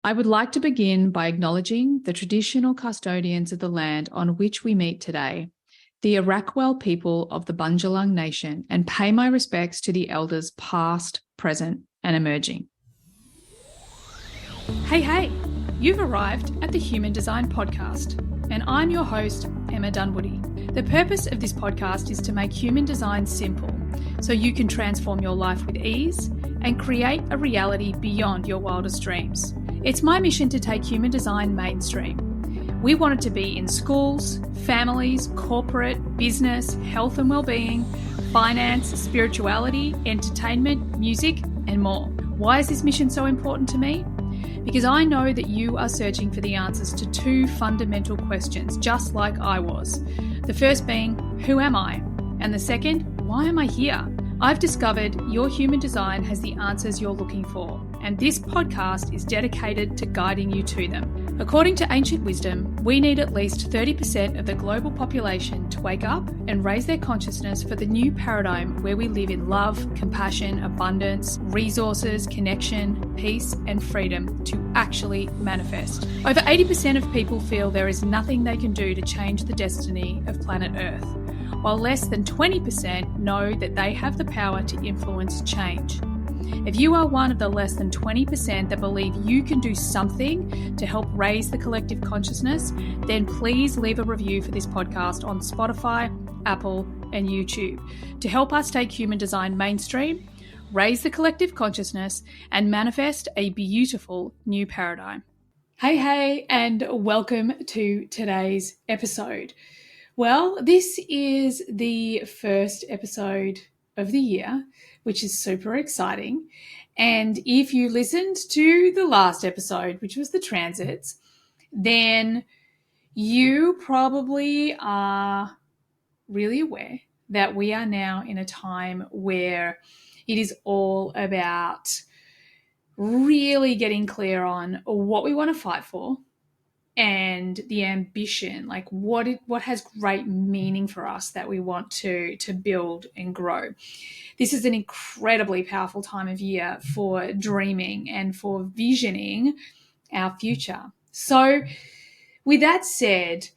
I would like to begin by acknowledging the traditional custodians of the land on which we meet today, the Arakwal people of the Bundjalung Nation, and pay my respects to the elders past, present, and emerging. Hey, you've arrived at the Human Design Podcast, and I'm your host, Emma Dunwoody. The purpose of this podcast is to make human design simple so you can transform your life with ease and create a reality beyond your wildest dreams. It's my mission to take human design mainstream. We want it to be in schools, families, corporate, business, health and well-being, finance, spirituality, entertainment, music, and more. Why is this mission so important to me? Because I know that you are searching for the answers to two fundamental questions, just like I was. The first being, who am I? And the second, why am I here? I've discovered your human design has the answers you're looking for, and this podcast is dedicated to guiding you to them. According to ancient wisdom, we need at least 30% of the global population to wake up and raise their consciousness for the new paradigm where we live in love, compassion, abundance, resources, connection, peace, and freedom to actually manifest. Over 80% of people feel there is nothing they can do to change the destiny of planet Earth, while less than 20% know that they have the power to influence change. If you are one of the less than 20% that believe you can do something to help raise the collective consciousness, then please leave a review for this podcast on Spotify, Apple, and YouTube to help us take human design mainstream, raise the collective consciousness, and manifest a beautiful new paradigm. Hey, and welcome to today's episode. Well, this is the first episode of the year, which is super exciting. And if you listened to the last episode, which was the transits, then you probably are really aware that we are now in a time where it is all about really getting clear on what we want to fight for and the ambition, like what has great meaning for us that we want to build and grow. This is an incredibly powerful time of year for dreaming and for visioning our future. So with that said,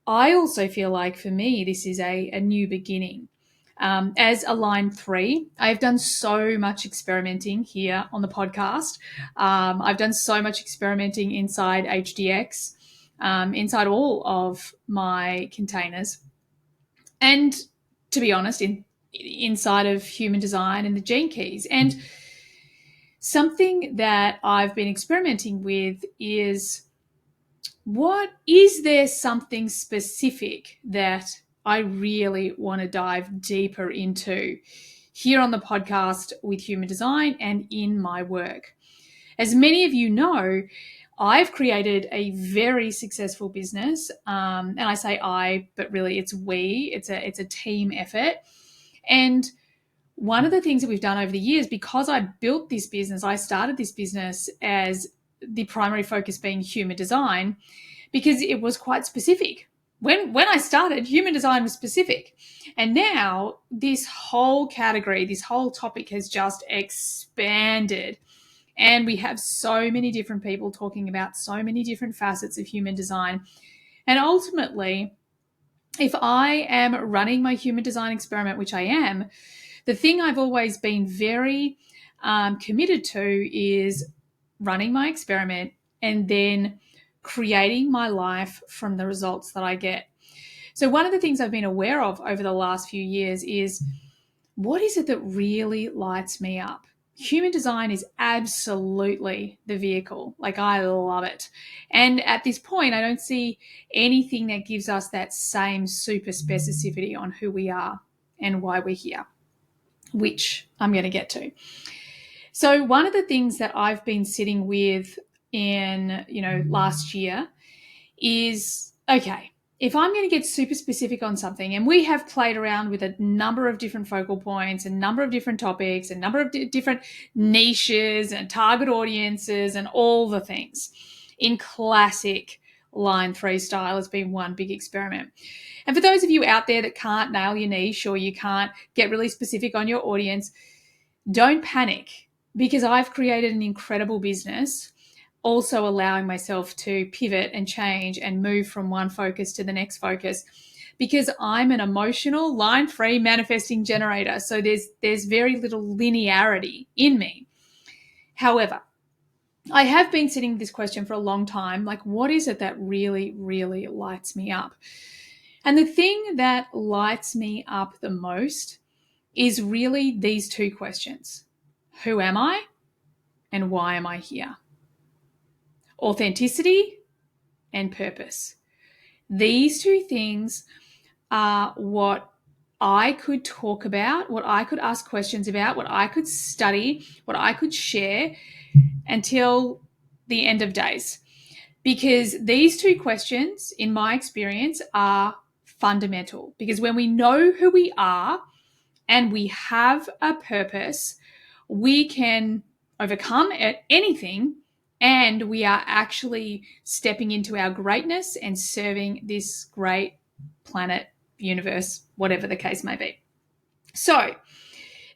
I also feel like for me, this is a new beginning. As a line 3, I've done so much experimenting here on the podcast. I've done so much experimenting inside HDX, inside all of my containers. And to be honest, inside of human design and the gene keys. And something that I've been experimenting with is, is there something specific that I really want to dive deeper into here on the podcast with human design and in my work? As many of you know, I've created a very successful business, and I say I, but really it's we. It's a team effort. And one of the things that we've done over the years, because I built this business, I started this business as the primary focus being human design, because it was quite specific. When I started, human design was specific. And now this whole category, this whole topic has just expanded. And we have so many different people talking about so many different facets of human design. And ultimately, if I am running my human design experiment, which I am, the thing I've always been very committed to is running my experiment and then creating my life from the results that I get. So one of the things I've been aware of over the last few years is, what is it that really lights me up? Human design is absolutely the vehicle. Like, I love it. And at this point, I don't see anything that gives us that same super specificity on who we are and why we're here, which I'm going to get to. So one of the things that I've been sitting with in, last year is, okay, if I'm going to get super specific on something, and we have played around with a number of different focal points, a number of different topics, a number of different niches and target audiences and all the things in classic line 3 style has been one big experiment. And for those of you out there that can't nail your niche or you can't get really specific on your audience, don't panic, because I've created an incredible business also allowing myself to pivot and change and move from one focus to the next focus, because I'm an emotional, line-free manifesting generator. So there's very little linearity in me. However, I have been sitting with this question for a long time, like, what is it that really, really lights me up? And the thing that lights me up the most is really these two questions. Who am I and why am I here? Authenticity and purpose. These two things are what I could talk about, what I could ask questions about, what I could study, what I could share until the end of days. Because these two questions, in my experience, are fundamental. Because when we know who we are and we have a purpose, we can overcome anything, and we are actually stepping into our greatness and serving this great planet, universe, whatever the case may be. So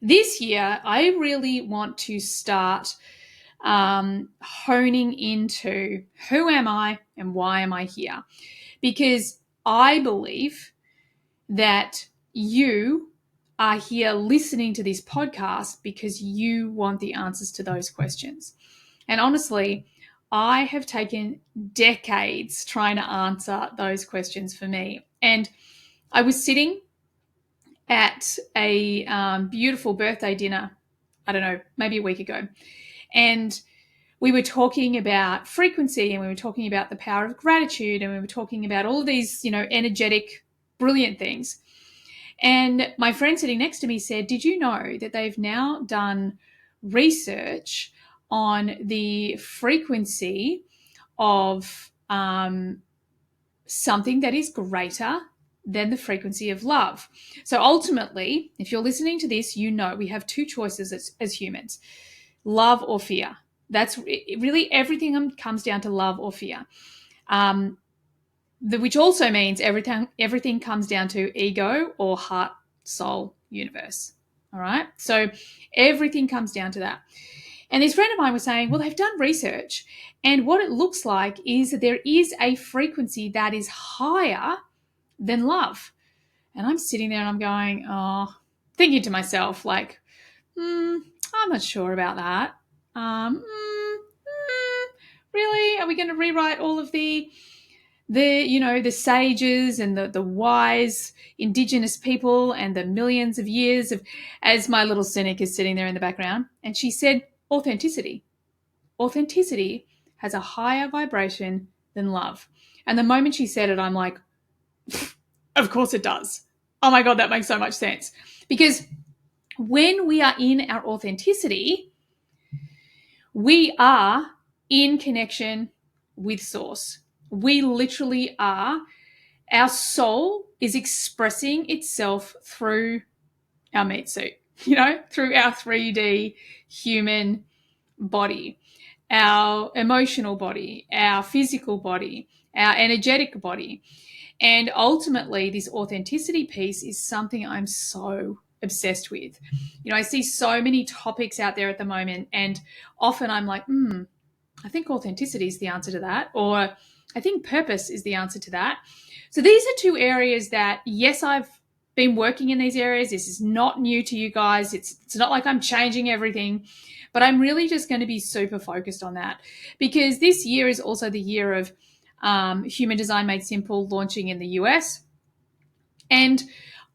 this year, I really want to start honing into who am I and why am I here? Because I believe that you are here listening to this podcast because you want the answers to those questions. And honestly, I have taken decades trying to answer those questions for me. And I was sitting at a beautiful birthday dinner, I don't know, maybe a week ago. And we were talking about frequency, and we were talking about the power of gratitude, and we were talking about all of these, energetic, brilliant things. And my friend sitting next to me said, did you know that they've now done research on the frequency of something that is greater than the frequency of love? So ultimately, if you're listening to this, you know we have two choices as humans: love or fear. That's really everything comes down to love or fear. Which also means everything comes down to ego or heart, soul, universe. All right. So everything comes down to that. And this friend of mine was saying, well, they've done research, and what it looks like is that there is a frequency that is higher than love. And I'm sitting there and I'm going, thinking to myself, like, I'm not sure about that. Really? Are we going to rewrite all of the sages and the wise indigenous people and the millions of years of, as my little cynic is sitting there in the background? And she said, authenticity. Authenticity has a higher vibration than love. And the moment she said it, I'm like, of course it does. Oh my God, that makes so much sense. Because when we are in our authenticity, we are in connection with source. We literally are. Our soul is expressing itself through our meat suit, through our 3D human body, our emotional body, our physical body, our energetic body. And ultimately, this authenticity piece is something I'm so obsessed with. I see so many topics out there at the moment, and often I'm like, I think authenticity is the answer to that, or I think purpose is the answer to that. So these are two areas that, yes, I've been working in these areas. This is not new to you guys. It's not like I'm changing everything, but I'm really just going to be super focused on that, because this year is also the year of Human Design Made Simple launching in the US. And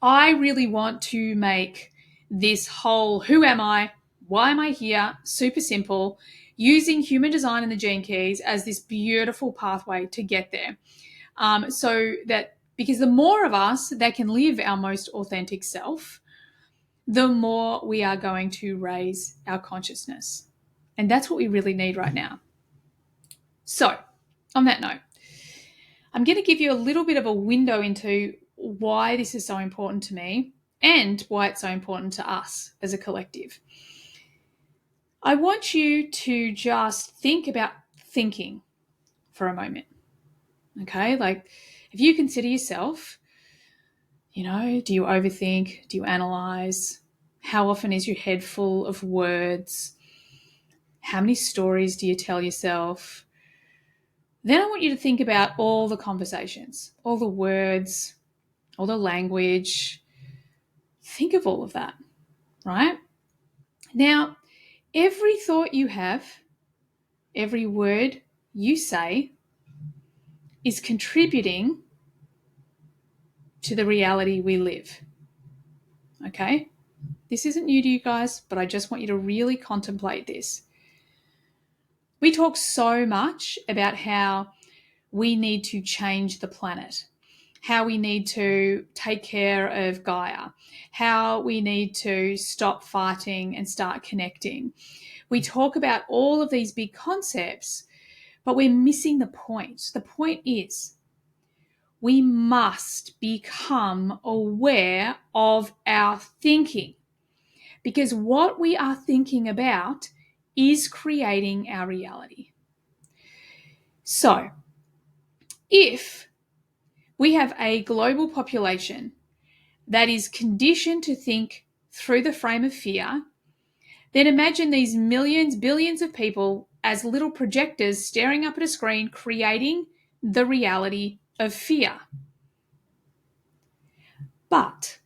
I really want to make this whole who am I, why am I here, super simple, using human design and the gene keys as this beautiful pathway to get there. So that, because the more of us that can live our most authentic self, the more we are going to raise our consciousness. And that's what we really need right now. So on that note, I'm going to give you a little bit of a window into why this is so important to me and why it's so important to us as a collective. I want you to just think about thinking for a moment. Okay, like if you consider yourself, do you overthink? Do you analyze? How often is your head full of words? How many stories do you tell yourself? Then I want you to think about all the conversations, all the words, all the language. Think of all of that, right? Now, every thought you have, every word you say is contributing to the reality we live. Okay? This isn't new to you guys, but I just want you to really contemplate this. We talk so much about how we need to change the planet, how we need to take care of Gaia, how we need to stop fighting and start connecting. We talk about all of these big concepts, but we're missing the point. The point is we must become aware of our thinking, because what we are thinking about is creating our reality. So, if we have a global population that is conditioned to think through the frame of fear, then imagine these millions, billions of people as little projectors staring up at a screen, creating the reality of fear. But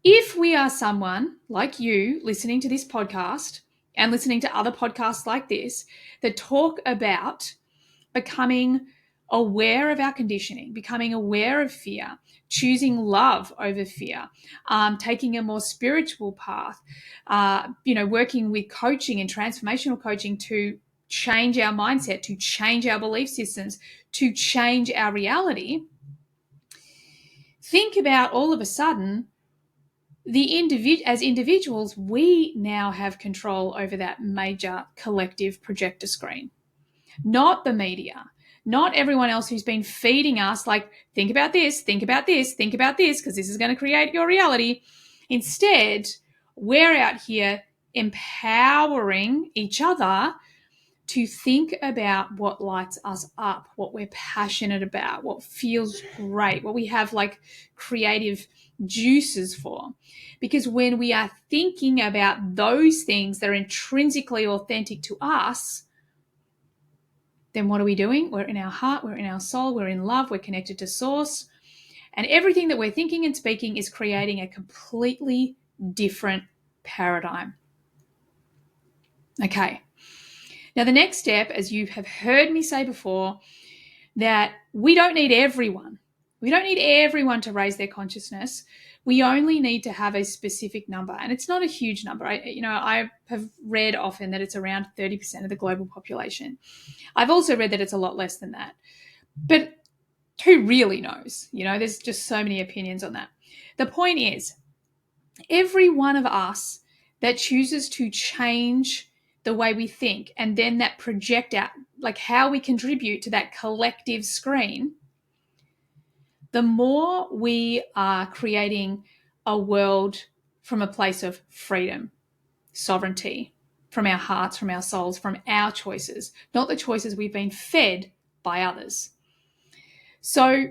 if we are someone like you listening to this podcast and listening to other podcasts like this that talk about becoming aware of our conditioning, becoming aware of fear, choosing love over fear, taking a more spiritual path, working with coaching and transformational coaching to change our mindset, to change our belief systems, to change our reality, think about all of a sudden, as individuals, we now have control over that major collective projector screen, not the media, not everyone else who's been feeding us like, think about this, think about this, think about this, because this is going to create your reality. Instead, we're out here empowering each other to think about what lights us up, what we're passionate about, what feels great, what we have like creative juices for. Because when we are thinking about those things that are intrinsically authentic to us, then what are we doing? We're in our heart, we're in our soul, we're in love, we're connected to source. And everything that we're thinking and speaking is creating a completely different paradigm. Okay. Now, the next step, as you have heard me say before, that we don't need everyone. We don't need everyone to raise their consciousness. We only need to have a specific number. And it's not a huge number. I have read often that it's around 30% of the global population. I've also read that it's a lot less than that. But who really knows? There's just so many opinions on that. The point is, every one of us that chooses to change the way we think and then that project out, like how we contribute to that collective screen, the more we are creating a world from a place of freedom, sovereignty, from our hearts, from our souls, from our choices, not the choices we've been fed by others. So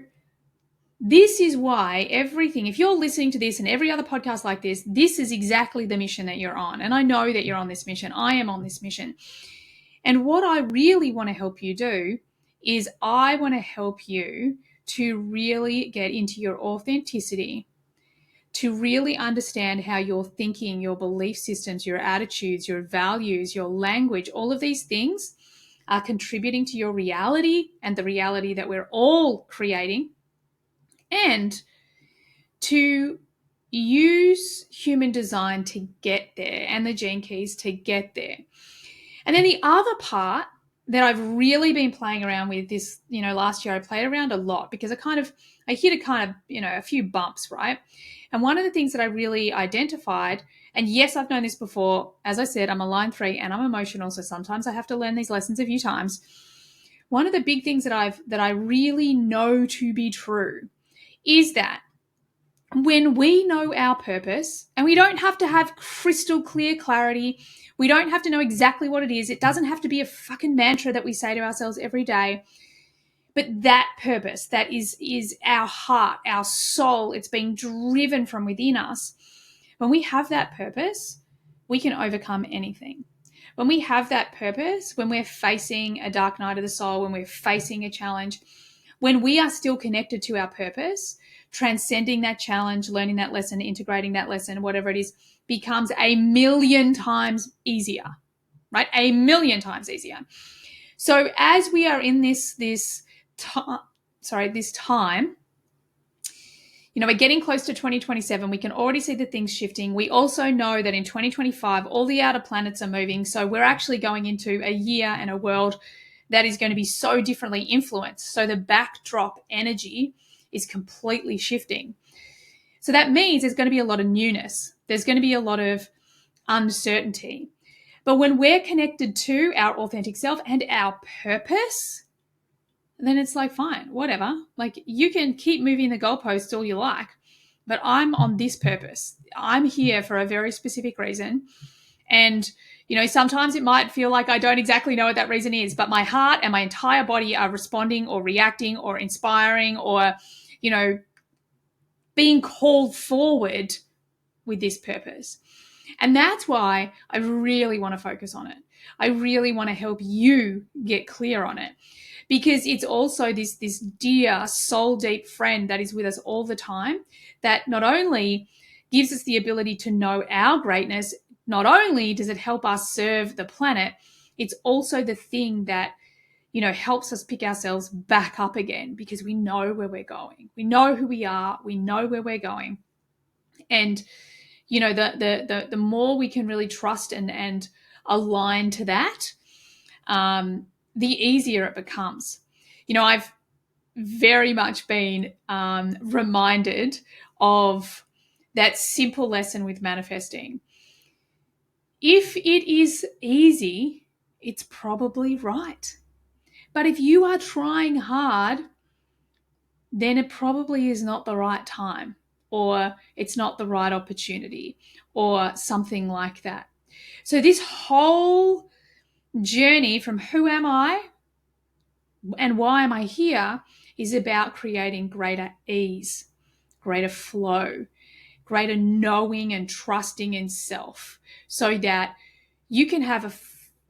this is why everything, if you're listening to this and every other podcast like this, this is exactly the mission that you're on. And I know that you're on this mission. I am on this mission. And what I really want to help you do is I want to help you to really get into your authenticity, to really understand how your thinking, your belief systems, your attitudes, your values, your language, all of these things are contributing to your reality and the reality that we're all creating, and to use human design to get there and the gene keys to get there. And then the other part that I've really been playing around with this, last year I played around a lot because I hit a few bumps, right? And one of the things that I really identified, and yes, I've known this before, as I said, I'm a line 3 and I'm emotional, so sometimes I have to learn these lessons a few times. One of the big things that I really know to be true is that when we know our purpose, and we don't have to have crystal clear clarity, we don't have to know exactly what it is. It doesn't have to be a fucking mantra that we say to ourselves every day. But that purpose, that is our heart, our soul, it's being driven from within us. When we have that purpose, we can overcome anything. when we have that purpose, when we're facing a dark night of the soul, when we're facing a challenge, when we are still connected to our purpose, transcending that challenge, learning that lesson, integrating that lesson, whatever it is, becomes a million times easier, right? A million times easier. So as we are in this time, we're getting close to 2027. We can already see the things shifting. We also know that in 2025, all the outer planets are moving. So we're actually going into a year and a world that is going to be so differently influenced. So the backdrop energy is completely shifting. So that means there's going to be a lot of newness. There's going to be a lot of uncertainty. But when we're connected to our authentic self and our purpose, then it's like, fine, whatever. Like, you can keep moving the goalposts all you like, but I'm on this purpose. I'm here for a very specific reason. And, sometimes it might feel like I don't exactly know what that reason is, but my heart and my entire body are responding or reacting or inspiring or, being called forward with this purpose. And that's why I really want to focus on it. I really want to help you get clear on it, because it's also this dear, soul deep friend that is with us all the time, that not only gives us the ability to know our greatness, not only does it help us serve the planet, it's also the thing that, helps us pick ourselves back up again, because we know where we're going. We know who we are. We know where we're going. And, the more we can really trust and align to that, the easier it becomes. I've very much been reminded of that simple lesson with manifesting. If it is easy, it's probably right. But if you are trying hard, then it probably is not the right time, or it's not the right opportunity, or something like that. So this whole journey from who am I and why am I here is about creating greater ease, greater flow, greater knowing and trusting in self, so that you can have a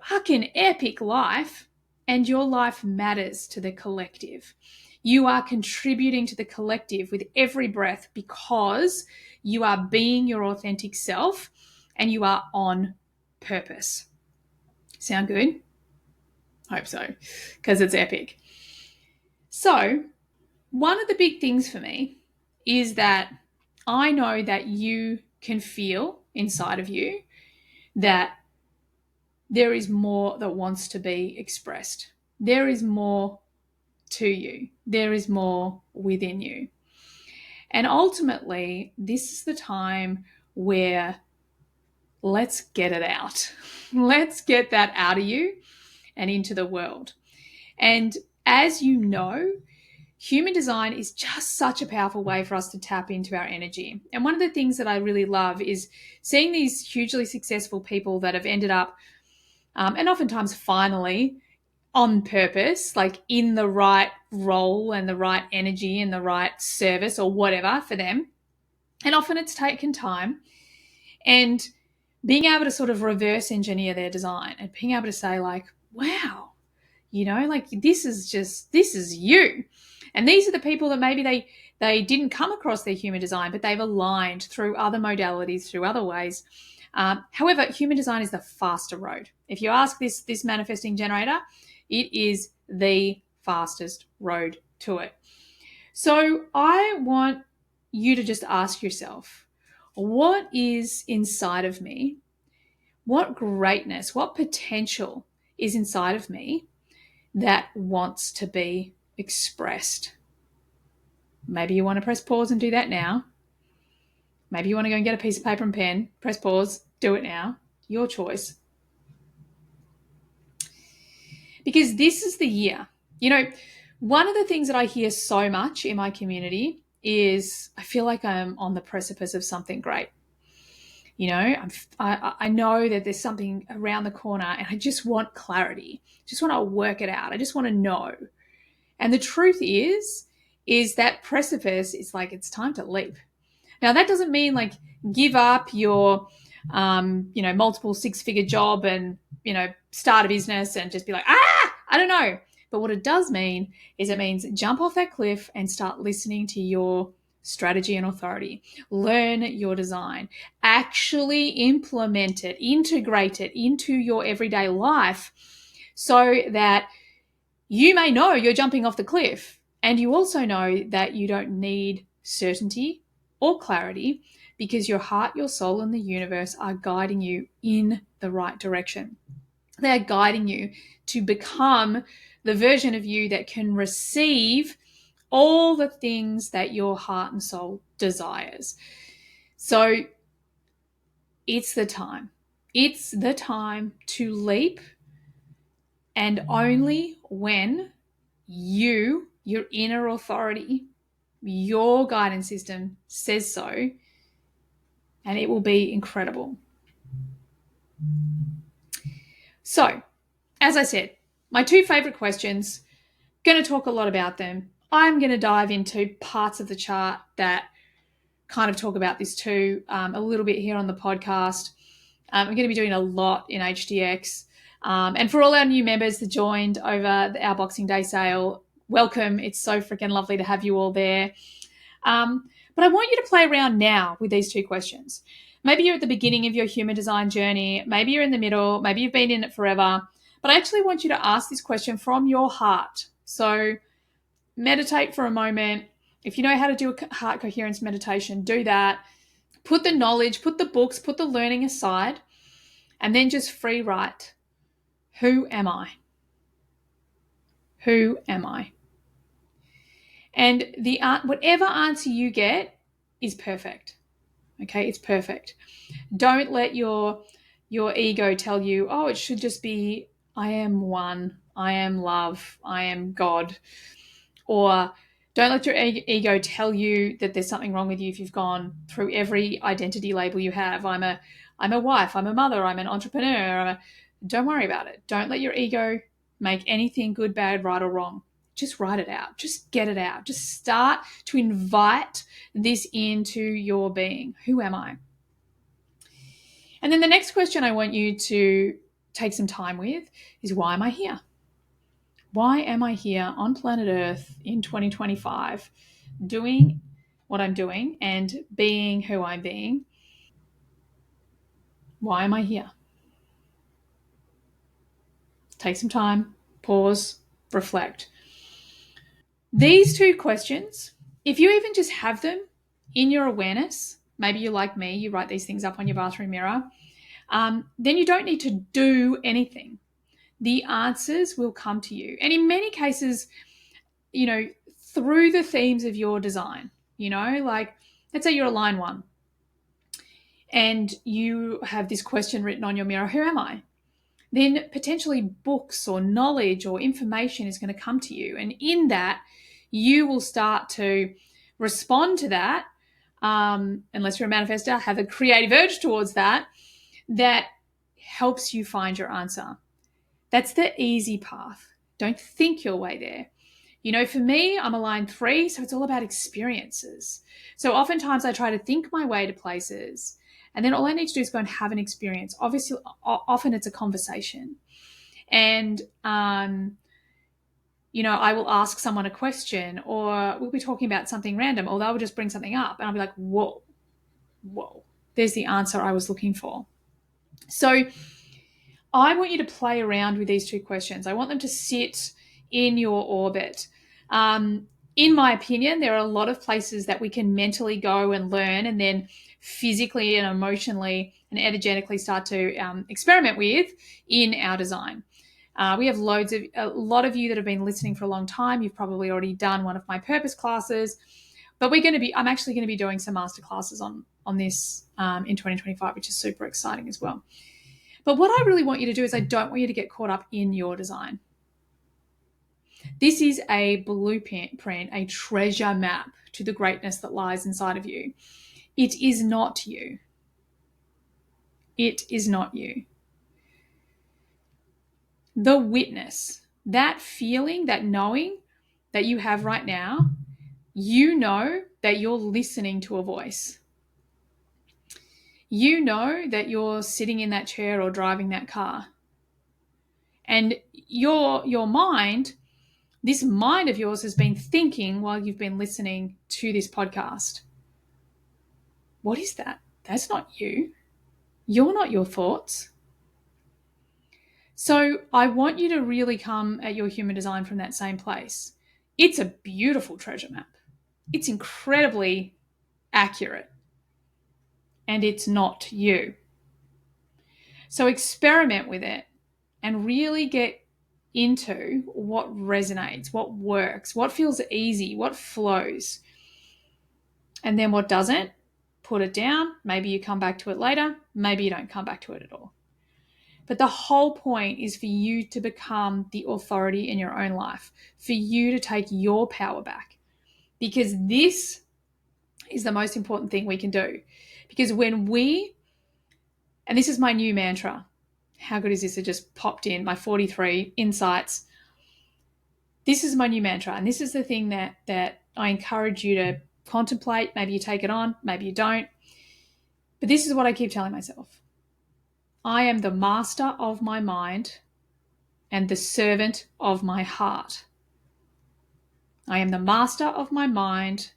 fucking epic life and your life matters to the collective. You are contributing to the collective with every breath because you are being your authentic self and you are on purpose. Sound good? Hope so, because it's epic. So, one of the big things for me is that I know that you can feel inside of you that there is more that wants to be expressed. There is more to you. There is more within you. And ultimately, this is the time where let's get it out. Let's get that out of you and into the world. And as you know, human design is just such a powerful way for us to tap into our energy. And one of the things that I really love is seeing these hugely successful people that have ended up, and oftentimes finally, on purpose, like in the right role and the right energy and the right service or whatever for them. And often it's taken time. And being able to sort of reverse engineer their design and being able to say, like, wow, like this is you. And these are the people that maybe they didn't come across their human design, but they've aligned through other modalities, through other ways. However, human design is the faster road. If you ask this manifesting generator, it is the fastest road to it. So I want you to just ask yourself, what is inside of me? What greatness, what potential is inside of me that wants to be expressed? Maybe you want to press pause and do that now. Maybe you want to go and get a piece of paper and pen, press pause, do it now. Your choice. Because this is the year. One of the things that I hear so much in my community is I feel like I'm on the precipice of something great. I know that there's something around the corner and I just want clarity. Just want to work it out. I just want to know. And the truth is that precipice is like, it's time to leap. Now, that doesn't mean like give up your, multiple six-figure job and, start a business and just be like, I don't know. But what it does mean is it means jump off that cliff and start listening to your strategy and authority. Learn your design. Actually implement it, integrate it into your everyday life so that you may know you're jumping off the cliff, and you also know that you don't need certainty or clarity because your heart, your soul, and the universe are guiding you in the right direction. They're guiding you to become the version of you that can receive all the things that your heart and soul desires. So it's the time. It's the time to leap, and only when your inner authority, your guidance system says so, and it will be incredible. So, as I said, my two favorite questions, going to talk a lot about them. I'm going to dive into parts of the chart that kind of talk about this too, a little bit here on the podcast. I'm going to be doing a lot in HDX. And for all our new members that joined over our Boxing Day sale, welcome. It's so freaking lovely to have you all there. But I want you to play around now with these two questions. Maybe you're at the beginning of your human design journey. Maybe you're in the middle. Maybe you've been in it forever. But I actually want you to ask this question from your heart. So meditate for a moment. If you know how to do a heart coherence meditation, do that. Put the knowledge, put the books, put the learning aside, and then just free write. Who am I? Who am I? And whatever answer you get is perfect. Okay, it's perfect. Don't let your ego tell you, oh, it should just be, I am one, I am love, I am God. Or don't let your ego tell you that there's something wrong with you if you've gone through every identity label you have. I'm a wife, I'm a mother, I'm an entrepreneur. Don't worry about it. Don't let your ego make anything good, bad, right, or wrong. Just write it out. Just get it out. Just start to invite this into your being. Who am I? And then the next question I want you to take some time with is, why am I here? Why am I here on planet Earth in 2025 doing what I'm doing and being who I'm being? Why am I here? Take some time, pause, reflect. These two questions, if you even just have them in your awareness, maybe you're like me, you write these things up on your bathroom mirror, then you don't need to do anything. The answers will come to you. And in many cases, through the themes of your design, like let's say you're a line one and you have this question written on your mirror, who am I? Then potentially books or knowledge or information is going to come to you. And in that, you will start to respond to that, unless you're a manifestor, have a creative urge towards that helps you find your answer. That's the easy path. Don't think your way there. For me, I'm a line 3, so it's all about experiences. So oftentimes I try to think my way to places, and then all I need to do is go and have an experience. Obviously, often it's a conversation. And, I will ask someone a question, or we'll be talking about something random, or they'll just bring something up, and I'll be like, whoa, there's the answer I was looking for. So I want you to play around with these two questions. I want them to sit in your orbit. In my opinion, there are a lot of places that we can mentally go and learn, and then physically and emotionally and energetically start to experiment with in our design. We have a lot of you that have been listening for a long time. You've probably already done one of my purpose classes, but I'm actually going to be doing some master classes on this in 2025, which is super exciting as well. But what I really want you to do is I don't want you to get caught up in your design. This is a blueprint, a treasure map to the greatness that lies inside of you. It is not you. It is not you. The witness, that feeling, that knowing that you have right now, you know that you're listening to a voice. You know that you're sitting in that chair or driving that car. And your mind, this mind of yours has been thinking while you've been listening to this podcast. What is that? That's not you. You're not your thoughts. So I want you to really come at your human design from that same place. It's a beautiful treasure map. It's incredibly accurate. And it's not you. So experiment with it and really get into what resonates, what works, what feels easy, what flows. And then what doesn't, put it down. Maybe you come back to it later. Maybe you don't come back to it at all. But the whole point is for you to become the authority in your own life, for you to take your power back. Because this is the most important thing we can do. Because when we, and this is my new mantra, how good is this? It just popped in, my 43 insights. This is my new mantra. And this is the thing that I encourage you to contemplate. Maybe you take it on, maybe you don't. But this is what I keep telling myself. I am the master of my mind and the servant of my heart. I am the master of my mind.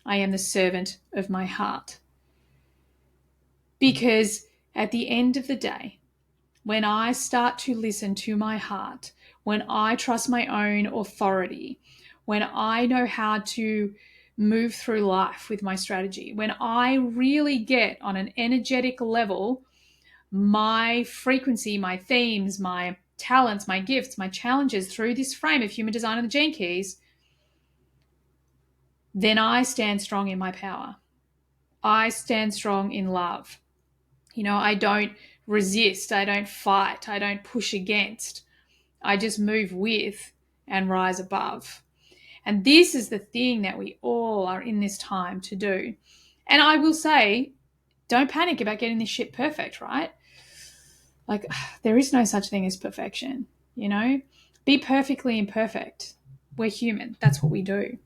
I am the servant of my heart. Because at the end of the day, when I start to listen to my heart, when I trust my own authority, when I know how to move through life with my strategy, when I really get on an energetic level my frequency, my themes, my talents, my gifts, my challenges through this frame of human design and the gene keys, then I stand strong in my power. I stand strong in love. I don't resist. I don't fight. I don't push against. I just move with and rise above. And this is the thing that we all are in this time to do. And I will say, don't panic about getting this shit perfect, right? Like, there is no such thing as perfection, Be perfectly imperfect. We're human. That's what we do.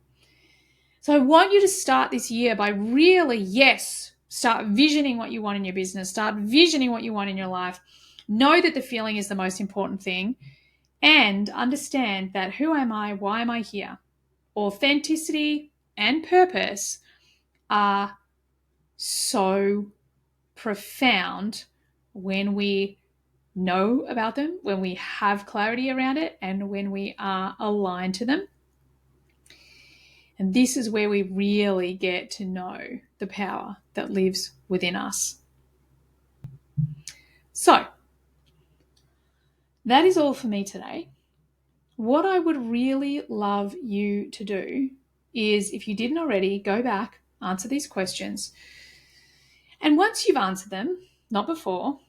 So I want you to start this year by really, start visioning what you want in your business. Start visioning what you want in your life. Know that the feeling is the most important thing. And understand that who am I? Why am I here? Authenticity and purpose are so profound when we know about them, when we have clarity around it, and when we are aligned to them. And this is where we really get to know the power that lives within us. So, that is all for me today. What I would really love you to do is, if you didn't already, go back, answer these questions. And once you've answered them, not before,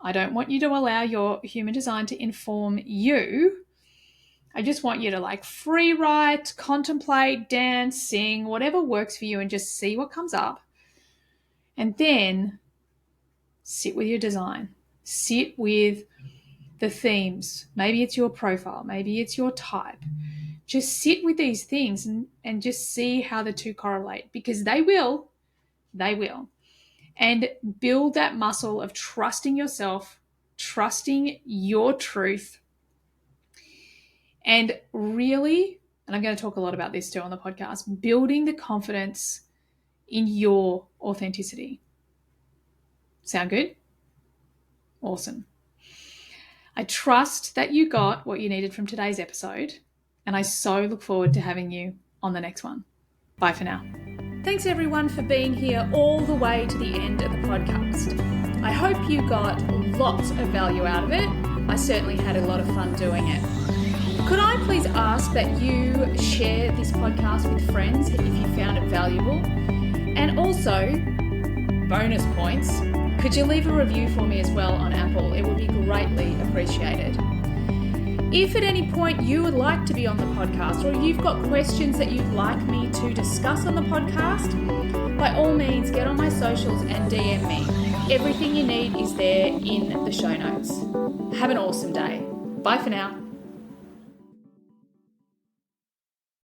I don't want you to allow your human design to inform you. I just want you to free write, contemplate, dance, sing, whatever works for you, and just see what comes up. And then sit with your design. Sit with the themes. Maybe it's your profile. Maybe it's your type. Just sit with these things and just see how the two correlate, because they will. They will. And build that muscle of trusting yourself, trusting your truth, and really, and I'm going to talk a lot about this too on the podcast, building the confidence in your authenticity. Sound good? Awesome. I trust that you got what you needed from today's episode, and I so look forward to having you on the next one. Bye for now. Thanks everyone for being here all the way to the end of the podcast. I hope you got lots of value out of it. I certainly had a lot of fun doing it. Could I please ask that you share this podcast with friends if you found it valuable? And also, bonus points, could you leave a review for me as well on Apple? It would be greatly appreciated. If at any point you would like to be on the podcast, or you've got questions that you'd like me to discuss on the podcast, by all means get on my socials and DM me. Everything you need is there in the show notes. Have an awesome day. Bye for now.